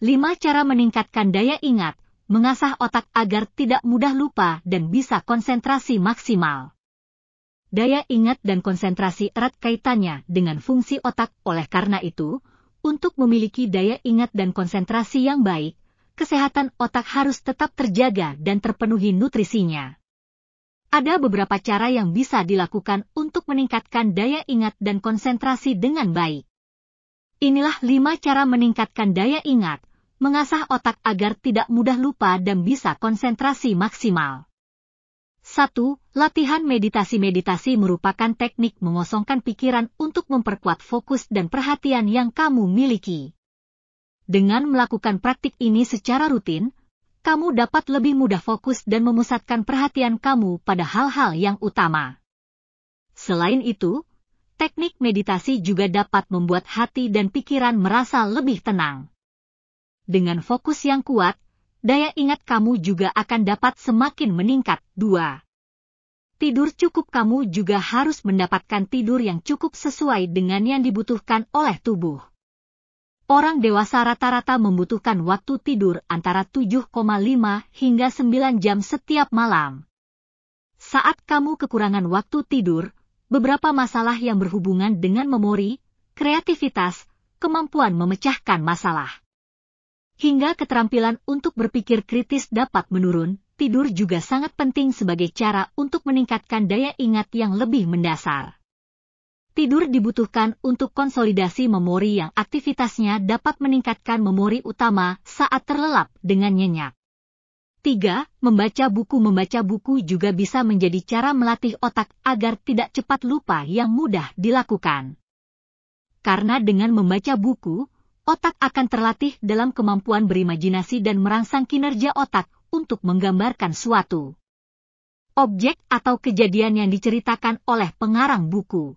5 cara meningkatkan daya ingat, mengasah otak agar tidak mudah lupa dan bisa konsentrasi maksimal. Daya ingat dan konsentrasi erat kaitannya dengan fungsi otak. Oleh karena itu, untuk memiliki daya ingat dan konsentrasi yang baik, kesehatan otak harus tetap terjaga dan terpenuhi nutrisinya. Ada beberapa cara yang bisa dilakukan untuk meningkatkan daya ingat dan konsentrasi dengan baik. Inilah 5 cara meningkatkan daya ingat, mengasah otak agar tidak mudah lupa dan bisa konsentrasi maksimal. 1. Latihan meditasi. Meditasi merupakan teknik mengosongkan pikiran untuk memperkuat fokus dan perhatian yang kamu miliki. Dengan melakukan praktik ini secara rutin, kamu dapat lebih mudah fokus dan memusatkan perhatian kamu pada hal-hal yang utama. Selain itu, teknik meditasi juga dapat membuat hati dan pikiran merasa lebih tenang. Dengan fokus yang kuat, daya ingat kamu juga akan dapat semakin meningkat. 2. Tidur cukup. Kamu juga harus mendapatkan tidur yang cukup sesuai dengan yang dibutuhkan oleh tubuh. Orang dewasa rata-rata membutuhkan waktu tidur antara 7,5 hingga 9 jam setiap malam. Saat kamu kekurangan waktu tidur, beberapa masalah yang berhubungan dengan memori, kreativitas, kemampuan memecahkan masalah, hingga keterampilan untuk berpikir kritis dapat menurun. Tidur juga sangat penting sebagai cara untuk meningkatkan daya ingat yang lebih mendasar. Tidur dibutuhkan untuk konsolidasi memori yang aktivitasnya dapat meningkatkan memori utama saat terlelap dengan nyenyak. 3. Membaca buku. Membaca buku juga bisa menjadi cara melatih otak agar tidak cepat lupa yang mudah dilakukan. Karena dengan membaca buku, otak akan terlatih dalam kemampuan berimajinasi dan merangsang kinerja otak untuk menggambarkan suatu objek atau kejadian yang diceritakan oleh pengarang buku.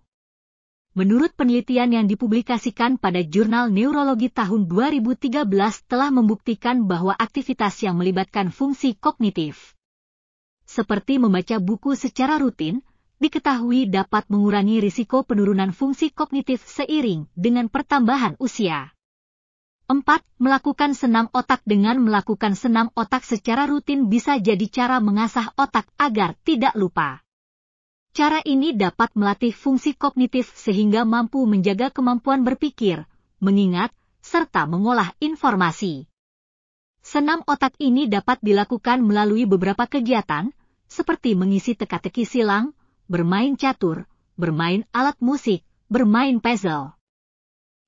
Menurut penelitian yang dipublikasikan pada jurnal Neurologi tahun 2013 telah membuktikan bahwa aktivitas yang melibatkan fungsi kognitif, seperti membaca buku secara rutin, diketahui dapat mengurangi risiko penurunan fungsi kognitif seiring dengan pertambahan usia. 4. Melakukan senam otak. Dengan melakukan senam otak secara rutin bisa jadi cara mengasah otak agar tidak lupa. Cara ini dapat melatih fungsi kognitif sehingga mampu menjaga kemampuan berpikir, mengingat, serta mengolah informasi. Senam otak ini dapat dilakukan melalui beberapa kegiatan, seperti mengisi teka-teki silang, bermain catur, bermain alat musik, bermain puzzle,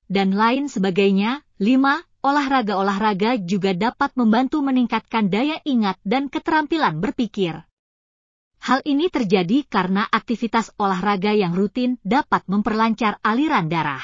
dan lain sebagainya. 5. Olahraga. Juga dapat membantu meningkatkan daya ingat dan keterampilan berpikir. Hal ini terjadi karena aktivitas olahraga yang rutin dapat memperlancar aliran darah,